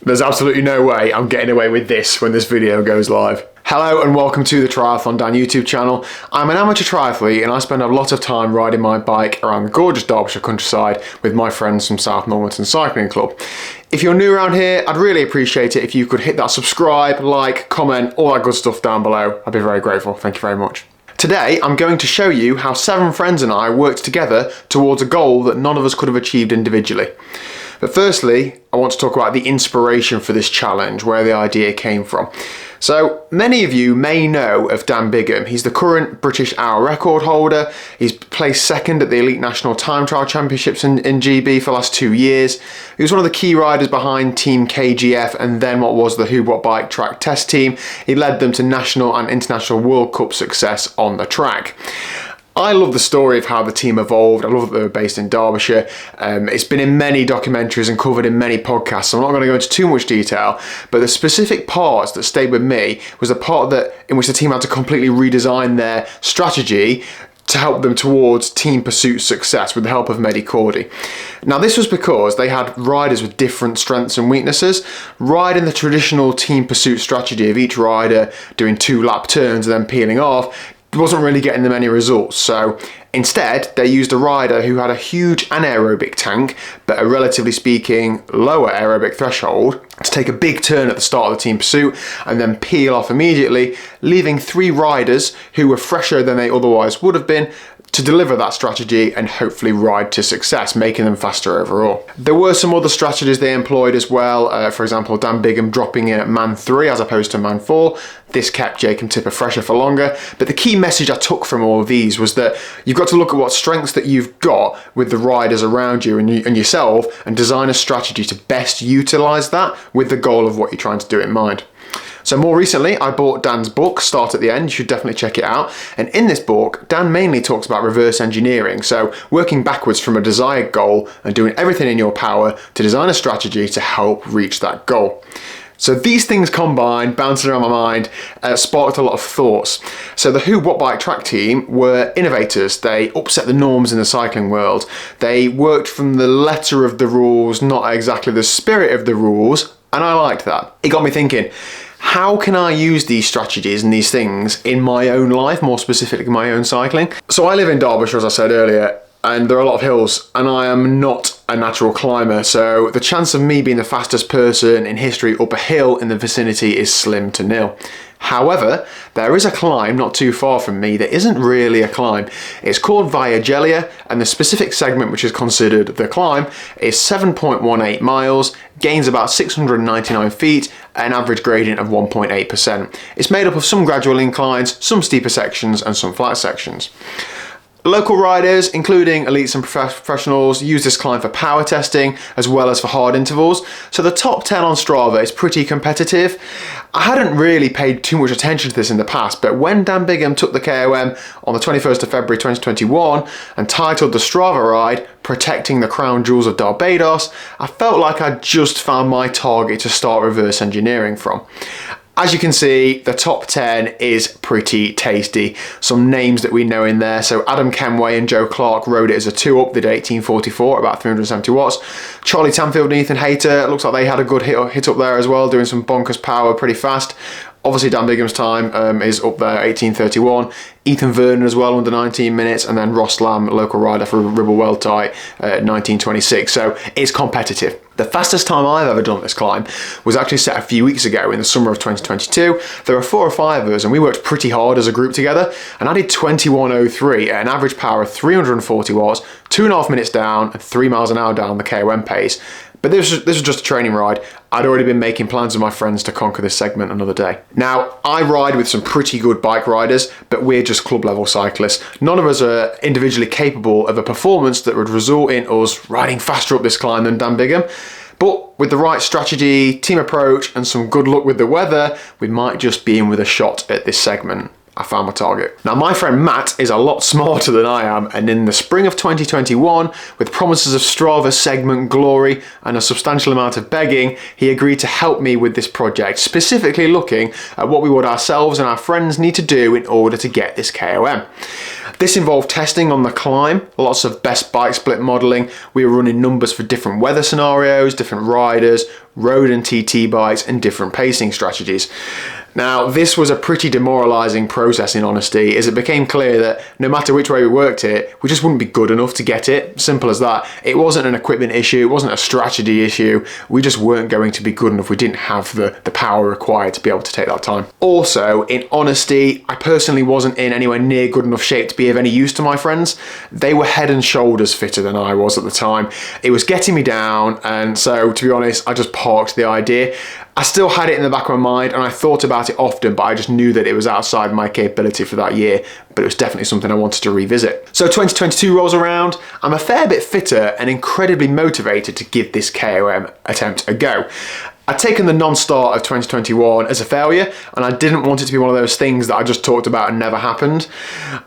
There's absolutely no way I'm getting away with this when this video goes live. Hello and welcome to the TriathlonDan YouTube channel. I'm an amateur triathlete and I spend a lot of time riding my bike around the gorgeous Derbyshire countryside with my friends from South Normanton Cycling Club. If you're new around here, I'd really appreciate it if you could hit that subscribe, like, comment, all that good stuff down below. I'd be very grateful. Thank you very much. Today, I'm going to show you how 7 friends and I worked together towards a goal that none of us could have achieved individually. But firstly, I want to talk about the inspiration for this challenge, where the idea came from. So, many of you may know of Dan Bigham. He's the current British hour record holder. He's placed second at the Elite National Time Trial Championships in GB for the last 2 years. He was one of the key riders behind Team KGF and then what was the Who What Bike track test team. He led them to national and international World Cup success on the track. I love the story of how the team evolved. I love that they were based in Derbyshire. It's been in many documentaries and covered in many podcasts, so I'm not going to go into too much detail, but the specific parts that stayed with me was the part in which the team had to completely redesign their strategy to help them towards team pursuit success with the help of Mehdi Cordy. Now this was because they had riders with different strengths and weaknesses. Riding the traditional team pursuit strategy of each rider doing 2 lap turns and then peeling off wasn't really getting them any results. So instead, they used a rider who had a huge anaerobic tank, but a relatively speaking lower aerobic threshold, to take a big turn at the start of the team pursuit and then peel off immediately, leaving 3 riders who were fresher than they otherwise would have been to deliver that strategy and hopefully ride to success, making them faster overall. There were some other strategies they employed as well. For example, Dan Bigham dropping in at man 3 as opposed to man 4. This kept Jacob Tipper fresher for longer. But the key message I took from all of these was that you've got to look at what strengths that you've got with the riders around you and yourself and design a strategy to best utilize that with the goal of what you're trying to do in mind. So more recently, I bought Dan's book, Start at the End. You should definitely check it out. And in this book, Dan mainly talks about reverse engineering. So working backwards from a desired goal and doing everything in your power to design a strategy to help reach that goal. So these things combined, bouncing around my mind, sparked a lot of thoughts. So the Who What Bike track team were innovators. They upset the norms in the cycling world. They worked from the letter of the rules, not exactly the spirit of the rules. And I liked that. It got me thinking, how can I use these strategies and these things in my own life, more specifically my own cycling? So I live in Derbyshire, as I said earlier, and there are a lot of hills, and I am not a natural climber, so the chance of me being the fastest person in history up a hill in the vicinity is slim to nil. However, there is a climb not too far from me that isn't really a climb. It's called Via Gellia, and the specific segment which is considered the climb is 7.18 miles, gains about 699 feet, an average gradient of 1.8%. It's made up of some gradual inclines, some steeper sections, and some flat sections. Local riders, including elites and professionals, use this climb for power testing as well as for hard intervals. So the top 10 on Strava is pretty competitive. I hadn't really paid too much attention to this in the past, but when Dan Bigham took the KOM on the 21st of February 2021 and titled the Strava ride, Protecting the Crown Jewels of Derbados, I felt like I'd just found my target to start reverse engineering from. As you can see, the top 10 is pretty tasty. Some names that we know in there. So Adam Kenway and Joe Clark rode it as a 2-up. They did 1844, about 370 watts. Charlie Tanfield and Ethan Hayter, looks like they had a good hit up there as well, doing some bonkers power pretty fast. Obviously Dan Bigham's time is up there, 1831. Ethan Vernon as well, under 19 minutes, and then Ross Lamb, local rider for Ribble Weldtite, 1926. So it's competitive. The fastest time I've ever done this climb was actually set a few weeks ago in the summer of 2022. There were 4 or 5 of us and we worked pretty hard as a group together, and I did 21:03 at an average power of 340 watts, 2.5 minutes down and 3 miles an hour down the KOM pace. But this was just a training ride. I'd already been making plans with my friends to conquer this segment another day. Now, I ride with some pretty good bike riders, but we're just club level cyclists. None of us are individually capable of a performance that would result in us riding faster up this climb than Dan Bigham. But with the right strategy, team approach, and some good luck with the weather, we might just be in with a shot at this segment. I found my target. Now my friend Matt is a lot smarter than I am, and in the spring of 2021, with promises of Strava segment glory and a substantial amount of begging, he agreed to help me with this project, specifically looking at what we would ourselves and our friends need to do in order to get this KOM. This involved testing on the climb, lots of best bike split modelling. We were running numbers for different weather scenarios, different riders, road and TT bikes, and different pacing strategies. Now, this was a pretty demoralising process in honesty, as it became clear that no matter which way we worked it, we just wouldn't be good enough to get it. Simple as that. It wasn't an equipment issue, it wasn't a strategy issue, we just weren't going to be good enough. We didn't have the power required to be able to take that time. Also, in honesty, I personally wasn't in anywhere near good enough shape to be of any use to my friends. They were head and shoulders fitter than I was at the time. It was getting me down, and so to be honest, I just parked the idea. I still had it in the back of my mind and I thought about it often, but I just knew that it was outside my capability for that year, but it was definitely something I wanted to revisit. So 2022 rolls around, I'm a fair bit fitter and incredibly motivated to give this KOM attempt a go. I'd taken the non-start of 2021 as a failure, and I didn't want it to be one of those things that I just talked about and never happened.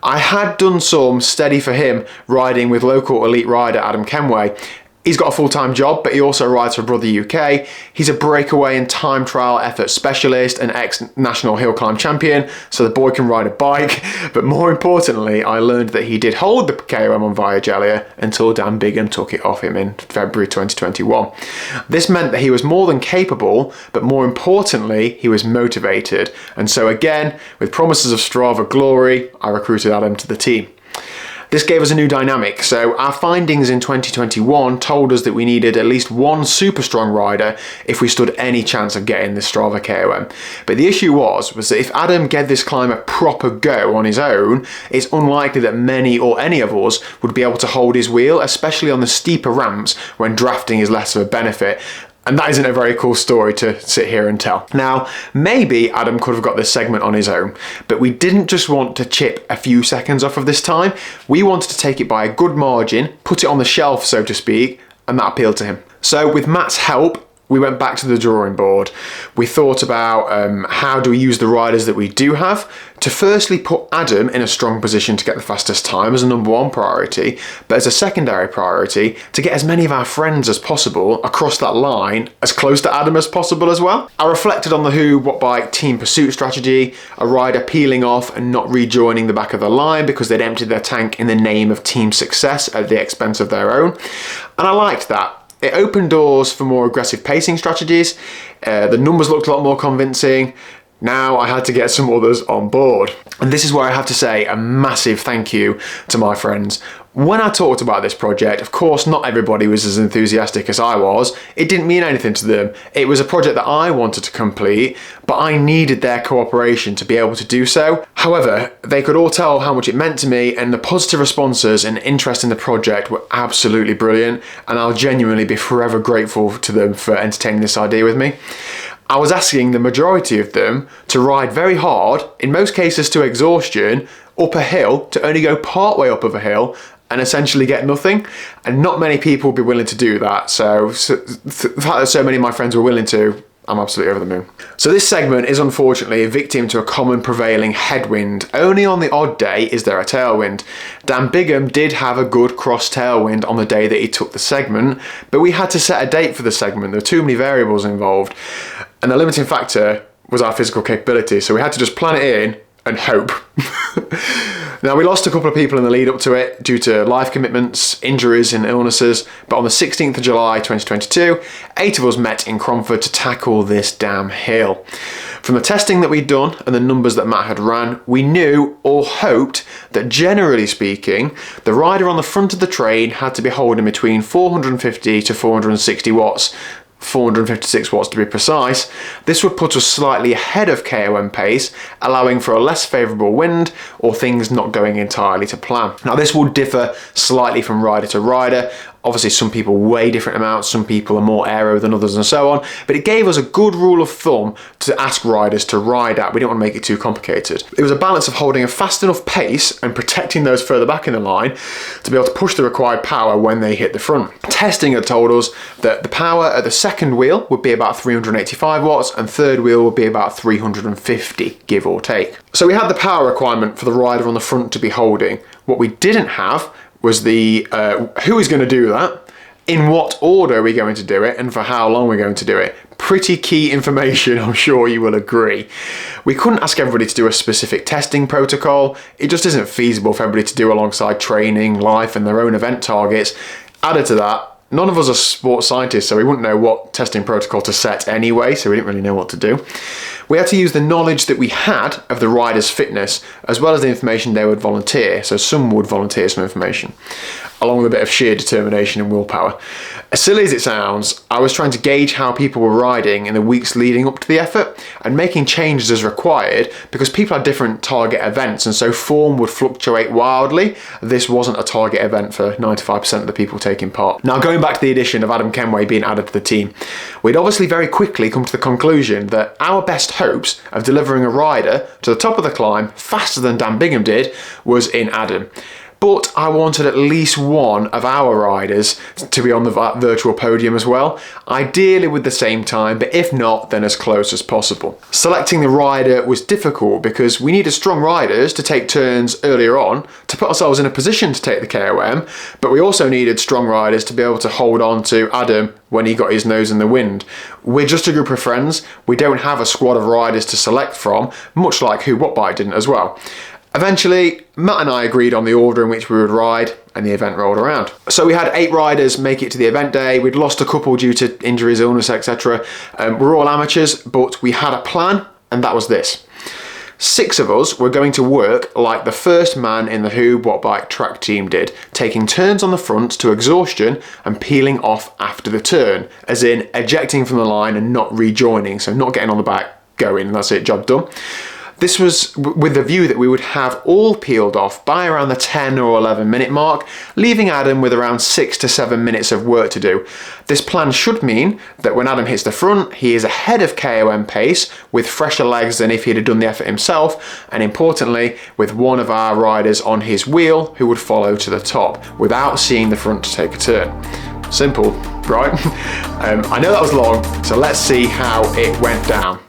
I had done some steady for him riding with local elite rider Adam Kenway. He's got a full-time job, but he also rides for Brother UK. He's a breakaway and time trial effort specialist and ex-national hill climb champion, so the boy can ride a bike. But more importantly, I learned that he did hold the KOM on Via Gellia until Dan Bigham took it off him in February 2021. This meant that he was more than capable, but more importantly, he was motivated. And so again, with promises of Strava glory, I recruited Adam to the team. This gave us a new dynamic, so our findings in 2021 told us that we needed at least one super strong rider if we stood any chance of getting this Strava KOM. But the issue was that if Adam gave this climb a proper go on his own, it's unlikely that many or any of us would be able to hold his wheel, especially on the steeper ramps when drafting is less of a benefit. And that isn't a very cool story to sit here and tell. Now, maybe Adam could have got this segment on his own, but we didn't just want to chip a few seconds off of this time. We wanted to take it by a good margin, put it on the shelf, so to speak, and that appealed to him. So with Matt's help, we went back to the drawing board. We thought about how do we use the riders that we do have to firstly put Adam in a strong position to get the fastest time as a number one priority, but as a secondary priority to get as many of our friends as possible across that line as close to Adam as possible as well. I reflected on the who, what bike team pursuit strategy, a rider peeling off and not rejoining the back of the line because they'd emptied their tank in the name of team success at the expense of their own. And I liked that. It opened doors for more aggressive pacing strategies. The numbers looked a lot more convincing. Now I had to get some others on board. And this is where I have to say a massive thank you to my friends. When I talked about this project, of course, not everybody was as enthusiastic as I was. It didn't mean anything to them. It was a project that I wanted to complete, but I needed their cooperation to be able to do so. However, they could all tell how much it meant to me, and the positive responses and interest in the project were absolutely brilliant, and I'll genuinely be forever grateful to them for entertaining this idea with me. I was asking the majority of them to ride very hard, in most cases to exhaustion, up a hill, to only go part way up of a hill, and essentially get nothing, and not many people would be willing to do that. So the fact that so many of my friends were willing to, I'm absolutely over the moon. So this segment is unfortunately a victim to a common prevailing headwind. Only on the odd day is there a tailwind. Dan Bigham did have a good cross tailwind on the day that he took the segment, but we had to set a date for the segment. There were too many variables involved, and the limiting factor was our physical capability, so we had to just plan it in and hope. Now, we lost a couple of people in the lead up to it due to life commitments, injuries and illnesses, but on the 16th of July 2022, 8 of us met in Cromford to tackle this damn hill. From the testing that we'd done and the numbers that Matt had ran, we knew or hoped that generally speaking, the rider on the front of the train had to be holding between 450 to 460 watts, 456 watts to be precise. This would put us slightly ahead of KOM pace, allowing for a less favourable wind or things not going entirely to plan. Now, this will differ slightly from rider to rider. Obviously, some people weigh different amounts, some people are more aero than others and so on, but it gave us a good rule of thumb to ask riders to ride at. We didn't want to make it too complicated. It was a balance of holding a fast enough pace and protecting those further back in the line to be able to push the required power when they hit the front. Testing had told us that the power at the second wheel would be about 385 watts and third wheel would be about 350, give or take. So we had the power requirement for the rider on the front to be holding. What we didn't have was the who is going to do that, in what order are we going to do it, and for how long we're going to do it. Pretty key information, I'm sure you will agree. We couldn't ask everybody to do a specific testing protocol. It just isn't feasible for everybody to do alongside training, life and their own event targets. Added to that, none of us are sports scientists, so we wouldn't know what testing protocol to set anyway, so we didn't really know what to do. We had to use the knowledge that we had of the riders' fitness, as well as the information they would volunteer, so some would volunteer some information, along with a bit of sheer determination and willpower. As silly as it sounds, I was trying to gauge how people were riding in the weeks leading up to the effort and making changes as required, because people had different target events and so form would fluctuate wildly. This wasn't a target event for 95% of the people taking part. Now, going back to the addition of Adam Kenway being added to the team, we'd obviously very quickly come to the conclusion that our best hopes of delivering a rider to the top of the climb faster than Dan Bigham did was in Adam. But I wanted at least one of our riders to be on the virtual podium as well, ideally with the same time, but if not, then as close as possible. Selecting the rider was difficult because we needed strong riders to take turns earlier on to put ourselves in a position to take the KOM, but we also needed strong riders to be able to hold on to Adam when he got his nose in the wind. We're just a group of friends. We don't have a squad of riders to select from, much like Who What Bike didn't as well. Eventually, Matt and I agreed on the order in which we would ride, and the event rolled around. So we had 8 riders make it to the event day. We'd lost a couple due to injuries, illness, etc. We're all amateurs, but we had a plan, and that was this. 6 of us were going to work like the first man in the Who What Bike track team did, taking turns on the front to exhaustion and peeling off after the turn, as in ejecting from the line and not rejoining, so not getting on the back, going, and that's it, job done. This was with the view that we would have all peeled off by around the 10 or 11 minute mark, leaving Adam with around 6 to 7 minutes of work to do. This plan should mean that when Adam hits the front, he is ahead of KOM pace with fresher legs than if he'd have done the effort himself, and importantly, with one of our riders on his wheel who would follow to the top without seeing the front to take a turn. Simple, right? I know that was long, so let's see how it went down.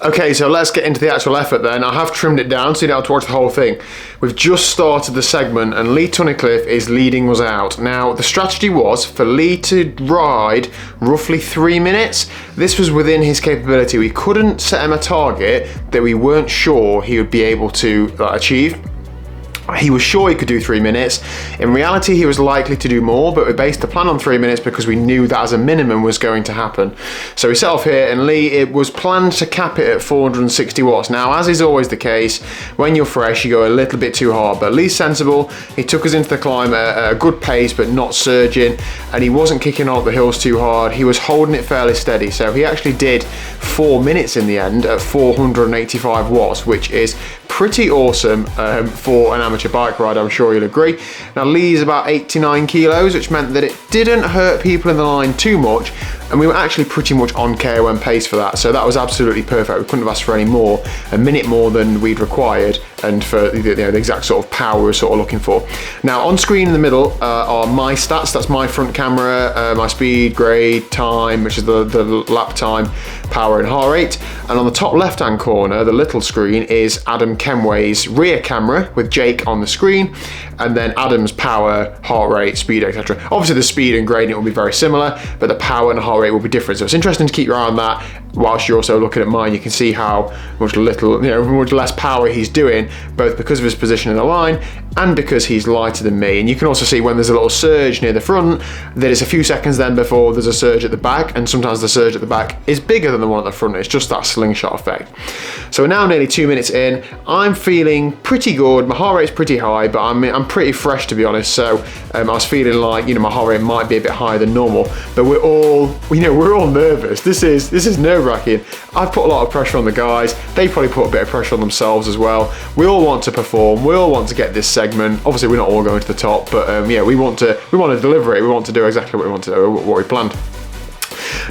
Okay, so let's get into the actual effort then. I have trimmed it down so you don't have to watch the whole thing. We've just started the segment and Lee Tunnicliffe is leading us out. Now, the strategy was for Lee to ride roughly 3 minutes. This was within his capability. We couldn't set him a target that we weren't sure he would be able to achieve. He was sure he could do 3 minutes. In reality, he was likely to do more, but we based the plan on 3 minutes because we knew that as a minimum was going to happen. So we set off here, and Lee, it was planned to cap it at 460 watts. Now, as is always the case, when you're fresh, you go a little bit too hard, but Lee's sensible. He took us into the climb at a good pace, but not surging, and he wasn't kicking on up the hills too hard. He was holding it fairly steady, so he actually did 4 minutes in the end at 485 watts, which is pretty awesome for an amateur bike ride, I'm sure you'll agree. Now, Lee's about 89 kilos, which meant that it didn't hurt people in the line too much, and we were actually pretty much on KOM pace for that, so that was absolutely perfect. We couldn't have asked for any more, a minute more than we'd required, and for the exact sort of power we were sort of looking for. Now, on screen in the middle are my stats. That's my front camera, my speed, grade, time, which is the lap time, power and heart rate, and on the top left hand corner, the little screen, is Adam Kenway's rear camera with Jake on the screen, and then Adam's power, heart rate, speed, etc. Obviously the speed and gradient will be very similar, but the power and heart rate will be different, so it's interesting to keep your eye on that. Whilst you're also looking at mine, you can see how much less power he's doing, both because of his position in the line and because he's lighter than me. And you can also see when there's a little surge near the front, that it's a few seconds then before there's a surge at the back, and sometimes the surge at the back is bigger than the one at the front. It's just that slingshot effect. So we're now nearly 2 minutes in. I'm feeling pretty good. My heart rate's pretty high, but I'm pretty fresh, to be honest. So I was feeling like, you know, my heart rate might be a bit higher than normal, but we're all nervous. This is nerve-wracking. I've put a lot of pressure on the guys. They probably put a bit of pressure on themselves as well. We all want to perform. We all want to get this segment. Obviously, we're not all going to the top, but yeah, we want to deliver it. We want to do exactly what we want to do, what we planned.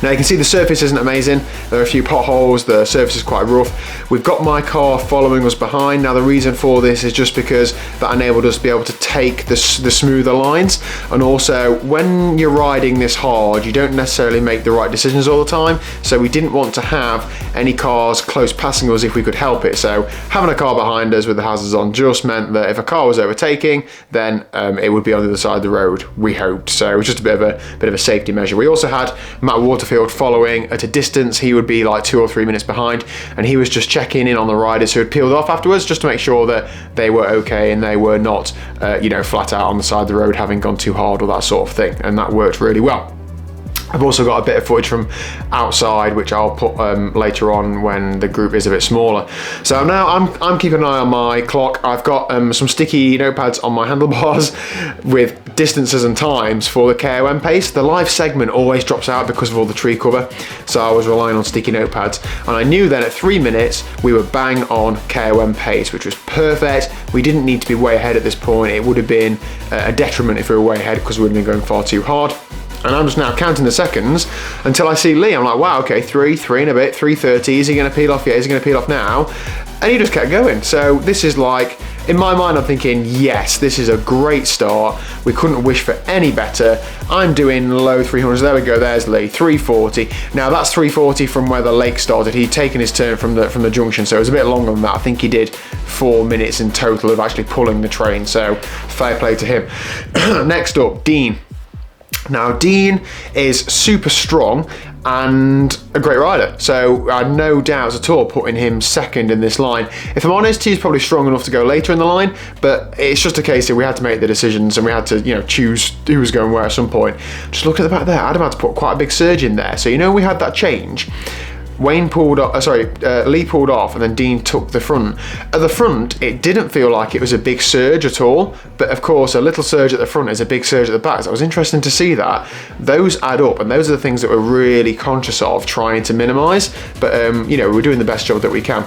Now you can see the surface isn't amazing. There are a few potholes, the surface is quite rough. We've got my car following us behind. Now the reason for this is just because that enabled us to be able to take the smoother lines, and also when you're riding this hard, you don't necessarily make the right decisions all the time, so we didn't want to have any cars close passing us if we could help it. So having a car behind us with the hazards on just meant that if a car was overtaking, then it would be on the other side of the road, we hoped. So it was just a bit of a safety measure. We also had Matt Waterfield following at a distance. He would be like 2 or 3 minutes behind, and he was just checking in on the riders who had peeled off afterwards, just to make sure that they were okay and they were not flat out on the side of the road having gone too hard or that sort of thing, and that worked really well. I've also got a bit of footage from outside, which I'll put later on when the group is a bit smaller. So now I'm keeping an eye on my clock. I've got some sticky notepads on my handlebars with distances and times for the KOM pace. The live segment always drops out because of all the tree cover, so I was relying on sticky notepads. And I knew then at 3 minutes we were bang on KOM pace, which was perfect. We didn't need to be way ahead at this point. It would have been a detriment if we were way ahead because we would have been going far too hard. And I'm just now counting the seconds until I see Lee. I'm like, wow, okay, three and a bit, 3:30. Is he going to peel off yet? Is he going to peel off now? And he just kept going. So this is like, in my mind, I'm thinking, yes, this is a great start. We couldn't wish for any better. I'm doing low 300s. There we go. There's Lee, 340. Now that's 340 from where the lake started. He'd taken his turn from the junction, so it was a bit longer than that. I think he did 4 minutes in total of actually pulling the train. So fair play to him. Next up, Dean. Now Dean is super strong and a great rider, so I had no doubts at all putting him second in this line. If I'm honest, he's probably strong enough to go later in the line, but it's just a case that we had to make the decisions and we had to, choose who was going where at some point. Just look at the back there. Adam had to put quite a big surge in there, so we had that change. Lee pulled off and then Dean took the front. At the front, it didn't feel like it was a big surge at all, but of course a little surge at the front is a big surge at the back, so it was interesting to see that. Those add up, and those are the things that we're really conscious of trying to minimise, but we're doing the best job that we can.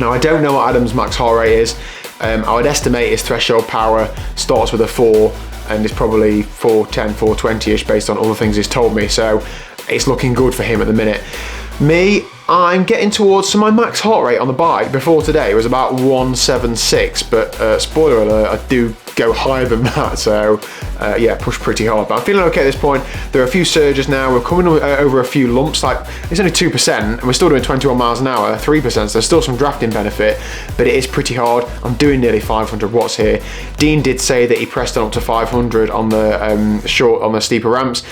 Now I don't know what Adam's max heart rate is. I would estimate his threshold power starts with a 4 and is probably 410, 420-ish based on all the things he's told me, so it's looking good for him at the minute. Me, I'm getting towards, so my max heart rate on the bike before today was about 176, but spoiler alert, I do go higher than that, so yeah, push pretty hard. But I'm feeling okay at this point. There are a few surges now. We're coming over a few lumps, like it's only 2%, and we're still doing 21 miles an hour, 3%, so there's still some drafting benefit, but it is pretty hard. I'm doing nearly 500 watts here. Dean did say that he pressed on up to 500 on the steeper ramps.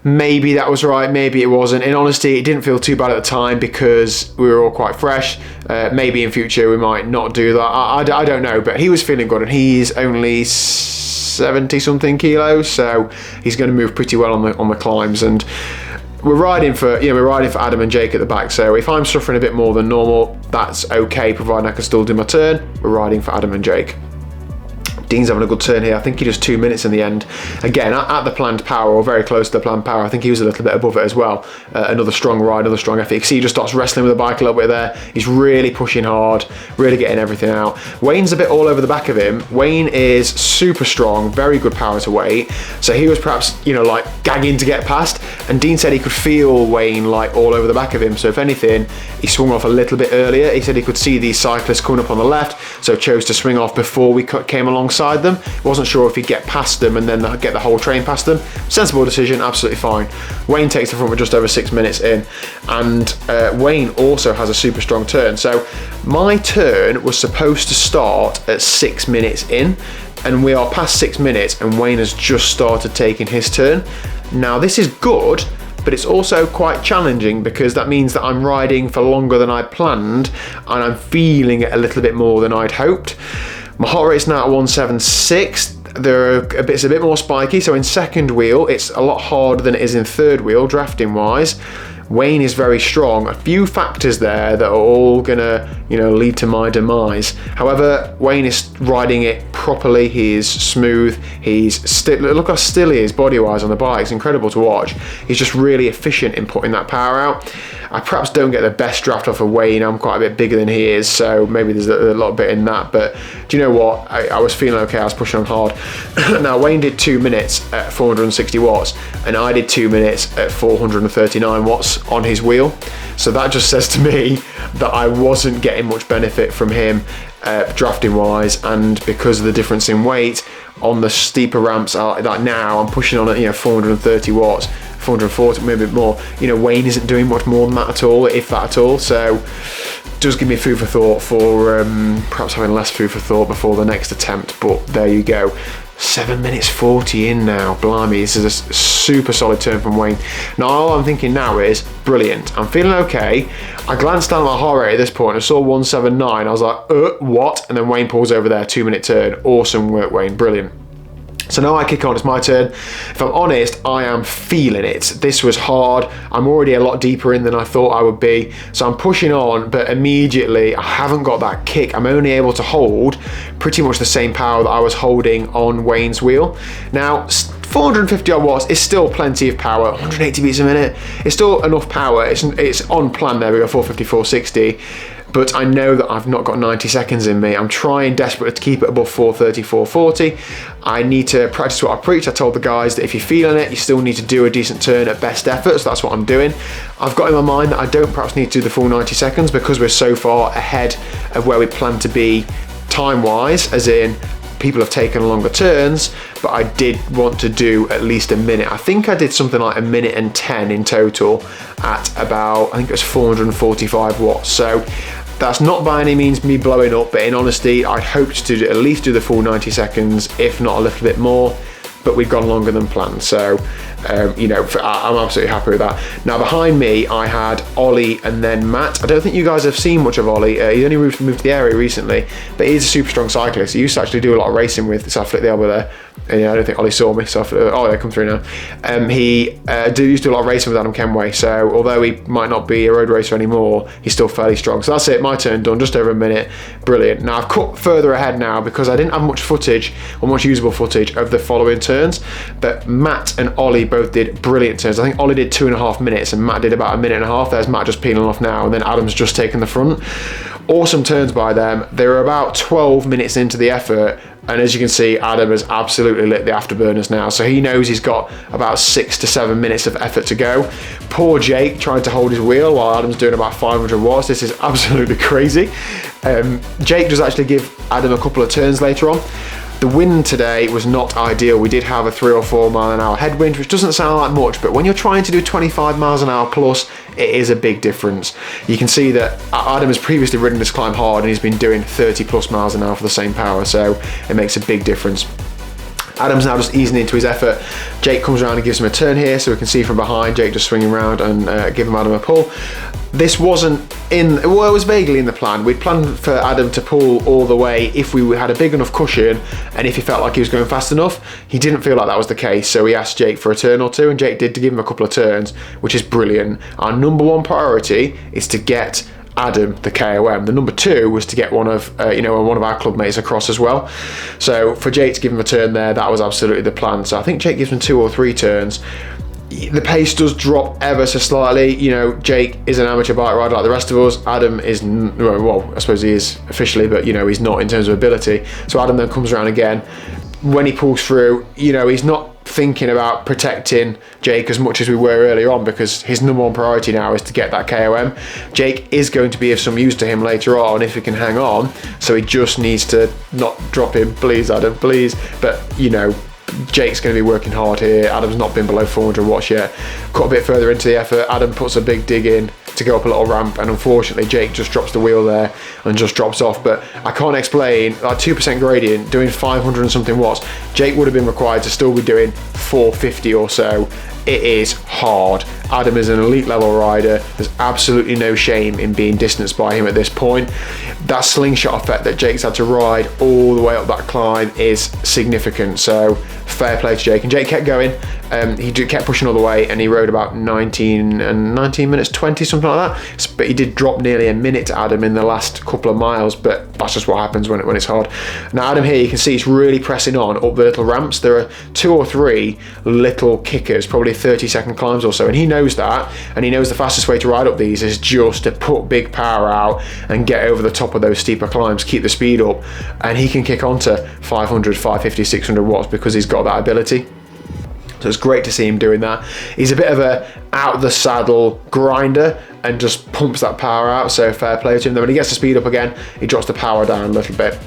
Maybe that was right, maybe it wasn't. In honesty, it didn't feel too bad at the time because we were all quite fresh. Maybe in future we might not do that. I don't know, but he was feeling good, and he's only 70 something kilos, so he's going to move pretty well on the climbs. And we're riding for Adam and Jake at the back, so if I'm suffering a bit more than normal, that's okay, providing I can still do my turn. We're riding for Adam and Jake. Dean's having a good turn here. I think he does 2 minutes in the end. Again, at the planned power, or very close to the planned power. I think he was a little bit above it as well. Another strong ride, another strong effort. You can see he just starts wrestling with the bike a little bit there. He's really pushing hard, really getting everything out. Wayne's a bit all over the back of him. Wayne is super strong, very good power to weight. So he was perhaps, like gagging to get past. And Dean said he could feel Wayne like all over the back of him. So if anything, he swung off a little bit earlier. He said he could see these cyclists coming up on the left, so chose to swing off before we came alongside them. Wasn't sure if he'd get past them and then get the whole train past them. Sensible decision, absolutely fine. Wayne takes the front with just over 6 minutes in, and Wayne also has a super strong turn. So my turn was supposed to start at 6 minutes in, and we are past 6 minutes and Wayne has just started taking his turn. Now this is good, but it's also quite challenging because that means that I'm riding for longer than I planned and I'm feeling it a little bit more than I'd hoped. My heart rate's now at 176. It's a bit more spiky, so in second wheel it's a lot harder than it is in third wheel drafting wise. Wayne is very strong. A few factors there that are all gonna, lead to my demise. However, Wayne is riding it properly. He is smooth. He's still, look how still he is body-wise on the bike. It's incredible to watch. He's just really efficient in putting that power out. I perhaps don't get the best draft off of Wayne. I'm quite a bit bigger than he is, so maybe there's a lot bit in that. But do you know what? I was feeling okay. I was pushing on hard. Now Wayne did 2 minutes at 460 watts, and I did 2 minutes at 439 watts on his wheel. So that just says to me that I wasn't getting much benefit from him drafting wise, and because of the difference in weight on the steeper ramps, like now I'm pushing on at 430 watts, 440, maybe a bit more. Wayne isn't doing much more than that at all, if that at all. So it does give me food for thought for perhaps having less food for thought before the next attempt. But there you go. 7 minutes 40 in now. Blimey, this is a super solid turn from Wayne. Now all I'm thinking now is, brilliant, I'm feeling okay. I glanced down at my heart rate at this point, I saw 179, I was like, what? And then Wayne pulls over there, 2 minute turn. Awesome work, Wayne, brilliant. So now I kick on, it's my turn. If I'm honest, I am feeling it. This was hard. I'm already a lot deeper in than I thought I would be. So I'm pushing on, but immediately I haven't got that kick. I'm only able to hold pretty much the same power that I was holding on Wayne's wheel. Now, 450 odd watts is still plenty of power, 180 beats a minute. It's still enough power. It's on plan, there we go, 450, 460. But I know that I've not got 90 seconds in me. I'm trying desperately to keep it above 430, 440. I need to practice what I preach. I told the guys that if you're feeling it, you still need to do a decent turn at best effort, so that's what I'm doing. I've got in my mind that I don't perhaps need to do the full 90 seconds because we're so far ahead of where we plan to be time-wise, as in people have taken longer turns, but I did want to do at least a minute. I think I did something like 1 minute and 10 in total at about, I think it was 445 watts. So that's not by any means me blowing up, but in honesty, I hoped to at least do the full 90 seconds, if not a little bit more, but we've gone longer than planned. So, I'm absolutely happy with that. Now behind me, I had Ollie and then Matt. I don't think you guys have seen much of Ollie. He only moved to the area recently, but he's a super strong cyclist. He used to actually do a lot of racing with, so I flicked the elbow there. And I don't think Ollie saw me, so they come through now. He used to do a lot of racing with Adam Kenway, so although he might not be a road racer anymore, he's still fairly strong. So that's it, my turn done, just over a minute. Brilliant. Now I've cut further ahead now because I didn't have much footage, or much usable footage of the following turns, but Matt and Ollie both did brilliant turns. I think Ollie did 2.5 minutes and Matt did about 1.5 minutes. There's Matt just peeling off now, and then Adam's just taken the front. Awesome turns by them. They were about 12 minutes into the effort, and as you can see, Adam has absolutely lit the afterburners now, so he knows he's got about 6 to 7 minutes of effort to go. Poor Jake trying to hold his wheel while Adam's doing about 500 watts. This is absolutely crazy. Jake does actually give Adam a couple of turns later on. The wind today was not ideal. We did have a 3 or 4 mile an hour headwind, which doesn't sound like much, but when you're trying to do 25 miles an hour plus, it is a big difference. You can see that Adam has previously ridden this climb hard and he's been doing 30 plus miles an hour for the same power, so it makes a big difference. Adam's now just easing into his effort. Jake comes around and gives him a turn here, so we can see from behind Jake just swinging around and giving Adam a pull. This wasn't it was vaguely in the plan. We'd planned for Adam to pull all the way if we had a big enough cushion and if he felt like he was going fast enough. He didn't feel like that was the case, so he asked Jake for a turn or two, and Jake did, to give him a couple of turns, which is brilliant. Our number one priority is to get Adam the KOM. The number two was to get one of our club mates across as well. So for Jake to give him a turn there, that was absolutely the plan. So I think Jake gives him 2 or 3 turns. The pace does drop ever so slightly. Jake is an amateur bike rider like the rest of us. Adam is, well, I suppose he is officially, but he's not in terms of ability. So Adam then comes around again. When he pulls through, he's not thinking about protecting Jake as much as we were earlier on, because his number one priority now is to get that KOM. Jake is going to be of some use to him later on if he can hang on, so he just needs to not drop him, please Adam, please. But Jake's going to be working hard here. Adam's not been below 400 watts yet. Cut a bit further into the effort, Adam puts a big dig in to go up a little ramp, and unfortunately Jake just drops the wheel there and just drops off. But I can't explain, like 2% gradient, doing 500 and something watts, Jake would have been required to still be doing 450 or so it is hard. Adam is an elite level rider. There's absolutely no shame in being distanced by him at this point. That slingshot effect that Jake's had to ride all the way up that climb is significant, so fair play to Jake. And Jake kept going. He kept pushing all the way, and he rode about 19 minutes 20, something like that. But he did drop nearly a minute to Adam in the last couple of miles, but that's just what happens when it's hard. Now Adam here, you can see he's really pressing on up the little ramps. There are 2 or 3 little kickers, probably 30-second climbs or so, and he knows that, and he knows the fastest way to ride up these is just to put big power out and get over the top of those steeper climbs, keep the speed up, and he can kick on to 500, 550, 600 watts because he's got that ability. So it's great to see him doing that. He's a bit of a out the saddle grinder and just pumps that power out, so fair play to him. Then when he gets the speed up again, he drops the power down a little bit.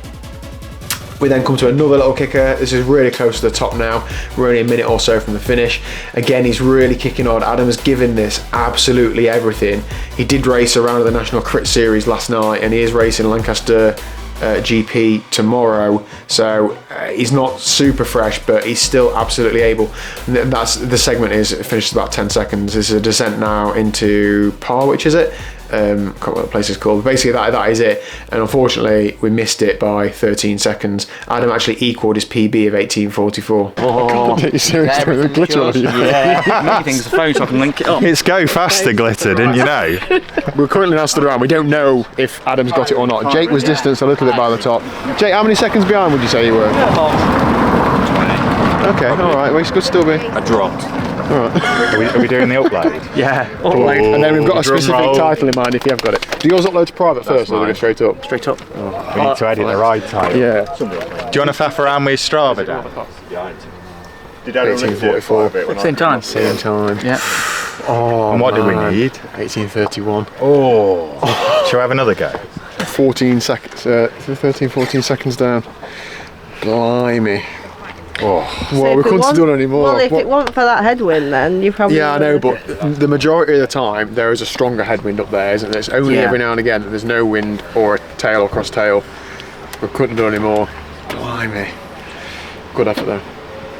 We then come to another little kicker. This is really close to the top now. We're only a minute or so from the finish. Again, he's really kicking on. Adam has given this absolutely everything. He did race around the National Crit Series last night, and he is racing Lancaster GP tomorrow, so he's not super fresh, but he's still absolutely able. And that's the segment is it finishes about 10 seconds. This is a descent now into Par, which is it? I can't remember what the place is called. But basically, that is it. And unfortunately, we missed it by 13 seconds. Adam actually equalled his PB of 18:44. Oh, you seriously with a glitter on you? Yeah, me thinks the phone so I can link it up. It's go faster glitter, didn't you know? We're currently now stood around. We don't know if Adam's got it or not. Jake was distanced a little bit by the top. Jake, how many seconds behind would you say you were? 20. Okay, all right. Well, you could still be. I dropped. All right. Are we doing the upload? Yeah. And then we've got a specific roll. title in mind if you have got it. Do yours upload to private first or do they go straight up? Straight up. We need to edit the ride title. Yeah. Do you want to faff around with Strava, Dan? Did Adam 18:44. Same time. Same time. Yeah. Oh, And what do we man. need? 18:31. Oh. Shall we have another go? 14 seconds. 13, 14 seconds down. Blimey. Oh. Well, we couldn't have done any more. Well, if it weren't for that headwind, then you probably. Yeah, I know, but the majority of the time there is a stronger headwind up there, isn't there? It's only every now and again that there's no wind or a tail or cross tail. We couldn't have done any more. Blimey. Good effort though.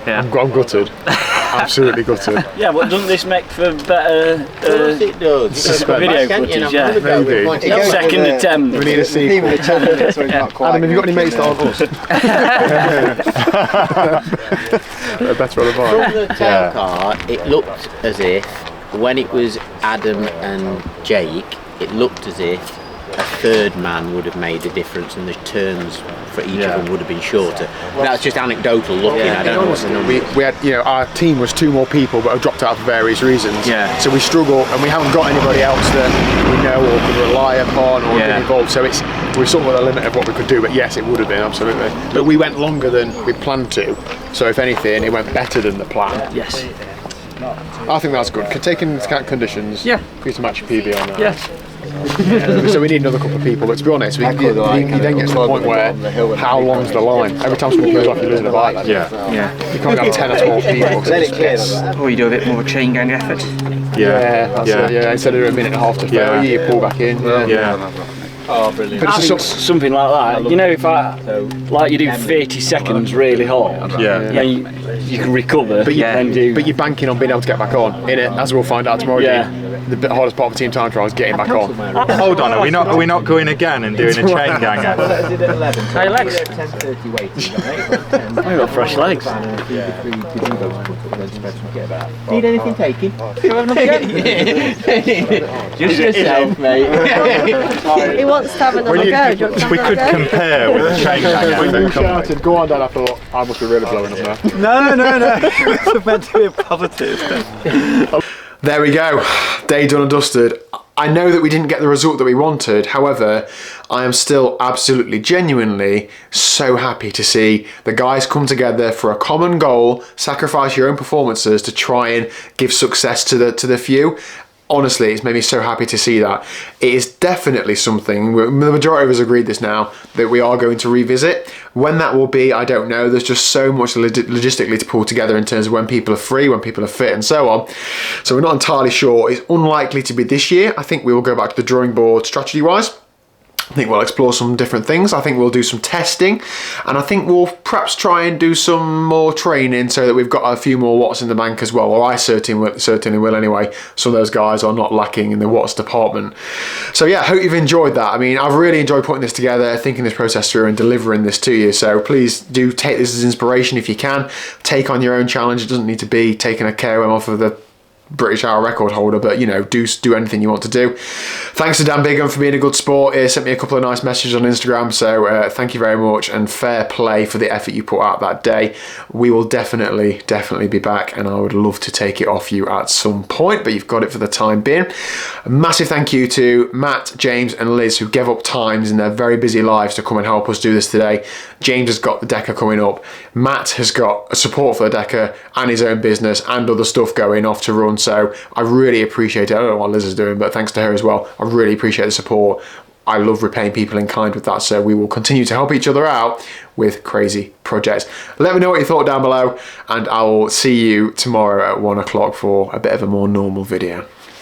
Yeah. I'm gutted. Absolutely gutted. Yeah, but doesn't this make for better it does. video footage? Yeah. Maybe. Second attempt. We need a sequel. Adam, have you got any mates that aren't us? That's what I'm From the tail car, it looked as if when it was Adam and Jake, it looked as if a third man would have made a difference and the turns for each of them would have been shorter. That's just anecdotal looking. I don't know what's the number. We had, our team was 2 more people but have dropped out for various reasons. Yeah. So we struggle and we haven't got anybody else that we know or could rely upon or get involved. So we're sort of at the limit of what we could do, but yes, it would have been, absolutely. But we went longer than we planned to. So if anything, it went better than the plan. Yes. I think that's good. Taking into account conditions, Yeah. for you to match your PB on that. Yes. So we need another couple of people, but to be honest, you then get to the point where how long's the line? Every time someone goes off, you're losing a bike. Then. Yeah. You can't have 10 or 12 people. 'Cause it just gets, Or you do a bit more of a chain gang effort. that's it, instead of a minute and a half to fail, you pull back in. Yeah. Oh, brilliant. I think something like that. You know, if you do 30 seconds really hard, Yeah. then you can recover. But you're banking on being able to get back on, innit? As we'll find out tomorrow. Yeah. The hardest part of the team time trial is getting back on. Hold on, are we not going again and doing a chain gang effort? Hey, legs. I've got fresh legs. Need anything taken? Just yourself, mate. He wants to have another go. Do you want to have We another could go? compare with a chain gang When you effort, couldn't we? shouted, go on Dan, I thought, I must be really blowing up now. No. It's meant to be a positive. There we go, day done and dusted. I know that we didn't get the result that we wanted, however, I am still absolutely, genuinely so happy to see the guys come together for a common goal, sacrifice your own performances to try and give success to the few. Honestly, it's made me so happy to see that. It is definitely something, the majority of us agreed this now, that we are going to revisit. When that will be, I don't know. There's just so much logistically to pull together in terms of when people are free, when people are fit and so on. So we're not entirely sure. It's unlikely to be this year. I think we will go back to the drawing board strategy-wise. I think we'll explore some different things. I think we'll do some testing, and I think we'll perhaps try and do some more training so that we've got a few more watts in the bank as well. Or I certainly will anyway. Some of those guys are not lacking in the watts department. So yeah, hope you've enjoyed that. I mean, I've really enjoyed putting this together, thinking this process through and delivering this to you. So please do take this as inspiration if you can. Take on your own challenge. It doesn't need to be taking a KOM off of the British hour record holder, but you know, do anything you want to do. Thanks to Dan Bigham for being a good sport. He sent me a couple of nice messages on Instagram, so thank you very much, and fair play for the effort you put out that day. We will definitely be back, and I would love to take it off you at some point, but you've got it for the time being. A massive thank you to Matt, James and Liz, who gave up times in their very busy lives to come and help us do this today. James has got the Decker coming up. Matt has got a support for the Decker and his own business and other stuff going off to run. So I really appreciate it. I don't know what Liz is doing, but thanks to her as well. I really appreciate the support. I love repaying people in kind with that. So we will continue to help each other out with crazy projects. Let me know what you thought down below, and I will see you tomorrow at 1 o'clock for a bit of a more normal video.